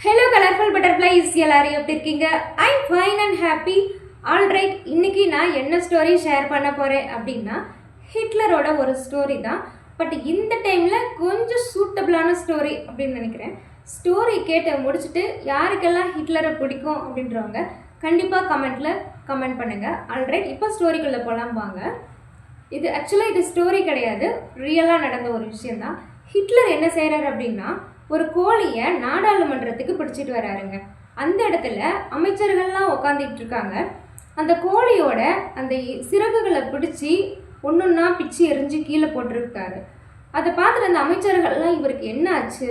Hello colourful butterflies எல்லாரும் எப்படி இருக்கீங்க? I'm fine and happy. Alright, இன்னைக்கு நான் என்ன ஸ்டோரி ஷேர் பண்ண போகிறேன் அப்படின்னா ஹிட்லரோட ஒரு ஸ்டோரி தான். பட் இந்த டைமில் கொஞ்சம் சூட்டபிளான ஸ்டோரி அப்படின்னு நினைக்கிறேன். ஸ்டோரி கேட்டு முடிச்சுட்டு யாருக்கெல்லாம் ஹிட்லரை பிடிக்கும் அப்படின்றவங்க கண்டிப்பாக கமெண்ட்டில் கமெண்ட் பண்ணுங்கள். ஆல்ரைட், இப்போ ஸ்டோரிக்குள்ளே போகலாம் வாங்க. இது ஆக்சுவலாக இது ஸ்டோரி கிடையாது, ரியலாக நடந்த ஒரு விஷயந்தான். ஹிட்லர் என்ன செய்கிறார் அப்படின்னா ஒரு கோழியை நாடாளுமன்றத்துக்கு பிடிச்சிட்டு வராருங்க. அந்த இடத்துல அமைச்சர்கள்லாம் உட்காந்துட்டு இருக்காங்க. அந்த கோழியோட அந்த சிறகுகளை பிடிச்சி ஒன்றொன்னா பிச்சு எரிஞ்சு கீழே போட்டிருக்காரு. அதை பார்த்துட்டு அந்த அமைச்சர்கள்லாம் இவருக்கு என்ன ஆச்சு,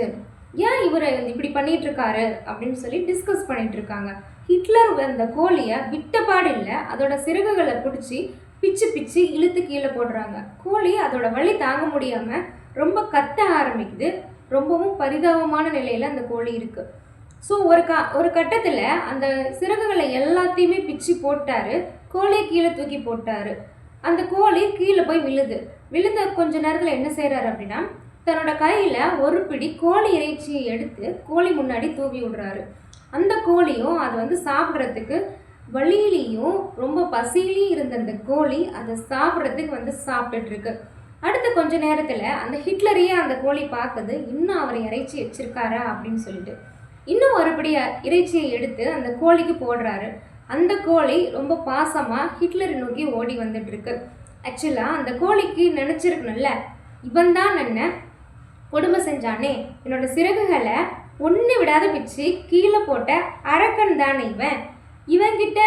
ஏன் இவர் இப்படி பண்ணிட்டு இருக்காரு அப்படின்னு சொல்லி டிஸ்கஸ் பண்ணிட்டு இருக்காங்க. ஹிட்லர் அந்த கோழியை விட்டப்பாடு இல்லை, அதோட சிறகுகளை பிடிச்சி பிச்சு பிச்சு இழுத்து கீழே போடுறாங்க. கோழி அதோட வலி தாங்க முடியாமல் ரொம்ப கத்த ஆரம்பிக்குது. ரொம்பவும் பரிதாபமான நிலையில் அந்த கோழி இருக்குது. ஸோ ஒரு கட்டத்தில் அந்த சிறகுகளை எல்லாத்தையுமே பிச்சு போட்டார். கோழியை கீழே தூக்கி போட்டார். அந்த கோழி கீழே போய் விழுந்த கொஞ்ச நேரத்தில் என்ன செய்கிறாரு அப்படின்னா தன்னோட கையில் ஒரு பிடி கோழி இறைச்சியை எடுத்து கோழி முன்னாடி தூவி விடுறாரு. அந்த கோழியும் அதை சாப்பிட்றதுக்கு வழியிலையும் ரொம்ப பசியிலையும் இருந்த அந்த கோழி அதை சாப்பிட்றதுக்கு சாப்பிட்டுட்டு இருக்கு. அடுத்த கொஞ்ச நேரத்தில் அந்த ஹிட்லரையே அந்த கோழி பார்க்குது, இன்னும் அவர் இறைச்சி வச்சிருக்காரா அப்படின்னு சொல்லிட்டு இன்னும் ஒருபடி இறைச்சியை எடுத்து அந்த கோழிக்கு போடுறாரு. அந்த கோழி ரொம்ப பாசமாக ஹிட்லரை நோக்கி ஓடி வந்துட்டு இருக்கு. ஆக்சுவலாக அந்த கோழிக்கு நினச்சிருக்கணும்ல, இவன் தான் என்ன கொடுமை செஞ்சானே, என்னோட சிறகுகளை ஒன்று விடாத பிச்சு கீழே போட்ட அரக்கன் தானே இவன்கிட்ட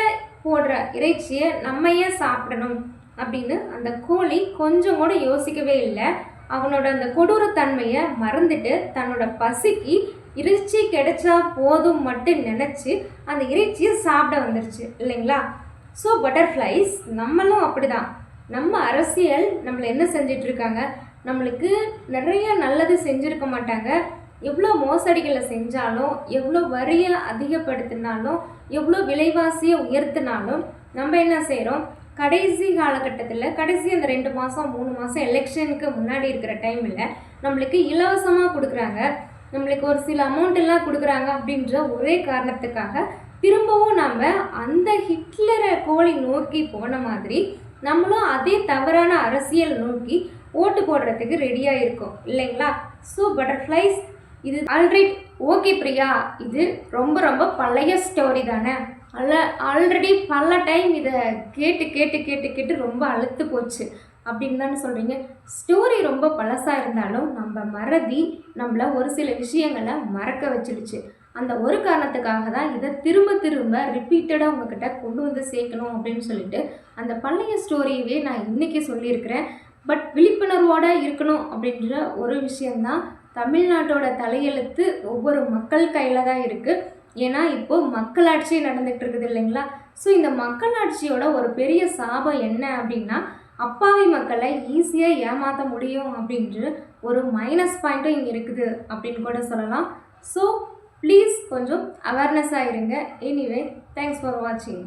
போடுற இறைச்சியை நம்ம ஏன் சாப்பிடணும் அப்படின்னு அந்த கோழி கொஞ்சம் கூட யோசிக்கவே இல்லை. அவனோட அந்த கொடூரத்தன்மையை மறந்துட்டு தன்னோட பசிக்கு இறைச்சி கிடைச்சா போதும் மட்டும் நினச்சி அந்த இறைச்சியை சாப்பிட வந்துருச்சு இல்லைங்களா? ஸோ பட்டர்ஃப்ளைஸ், நம்மளும் அப்படிதான். நம்ம அரசியல் நம்மளை என்ன செஞ்சிட்ருக்காங்க, நம்மளுக்கு நிறைய நல்லது செஞ்சுருக்க மாட்டாங்க. எவ்வளோ மோசடிகளை செஞ்சாலும், எவ்வளோ வரியை அதிகப்படுத்தினாலும், எவ்வளோ விலைவாசியை உயர்த்தினாலும் நம்ம என்ன செய்கிறோம், கடைசி காலகட்டத்தில் கடைசி அந்த 2 மாதம் 3 மாதம் எலெக்ஷனுக்கு முன்னாடி இருக்கிற டைமில் நம்மளுக்கு இலவசமாக கொடுக்குறாங்க, நம்மளுக்கு ஒரு சில அமௌண்ட் எல்லாம் கொடுக்குறாங்க அப்படின்ற ஒரே காரணத்துக்காக திரும்பவும் நம்ம அந்த ஹிட்லரை கோழி நோக்கி போன மாதிரி நம்மளும் அதே தவறான அரசியல் நோக்கி ஓட்டு போடுறதுக்கு ரெடியாக இருக்கும் இல்லைங்களா? ஸோ பட்டர்ஃப்ளைஸ், இது ஆல்ரைட் ஓகே பிரியா, இது ரொம்ப ரொம்ப பழைய ஸ்டோரி தானே, ஆல்ரெடி பல டைம் இதை கேட்டு கேட்டு கேட்டு கேட்டு ரொம்ப அழுத்து போச்சு அப்படின்னு தானே சொல்கிறீங்க. ஸ்டோரி ரொம்ப பழசாக இருந்தாலும் நம்ம மறதி நம்மளை ஒரு சில விஷயங்களை மறக்க வச்சிடுச்சு. அந்த ஒரு காரணத்துக்காக தான் இதை திரும்ப திரும்ப ரிப்பீட்டடாக உங்ககிட்ட கொண்டு வந்து சேர்க்கணும் அப்படின்னு சொல்லிட்டு அந்த பழைய ஸ்டோரியவே நான் இன்றைக்கி சொல்லியிருக்கிறேன். பட் விழிப்புணர்வோடு இருக்கணும் அப்படின்ற ஒரு விஷயந்தான். தமிழ்நாட்டோட தலையெழுத்து ஒவ்வொரு மக்கள் கையில் தான் இருக்குது. ஏன்னா இப்போது மக்களாட்சி நடந்துகிட்டு இருக்குது இல்லைங்களா? ஸோ இந்த மக்களாட்சியோட ஒரு பெரிய சாபம் என்ன அப்படின்னா அப்பாவி மக்களை ஈஸியாக ஏமாற்ற முடியும் அப்படின்ற ஒரு மைனஸ் பாயிண்ட்டும் இங்கே இருக்குது அப்படின்னு கூட சொல்லலாம். ஸோ ப்ளீஸ் கொஞ்சம் அவேர்னஸாக இருங்க. எனிவே, தேங்க்ஸ் ஃபார் வாட்சிங்.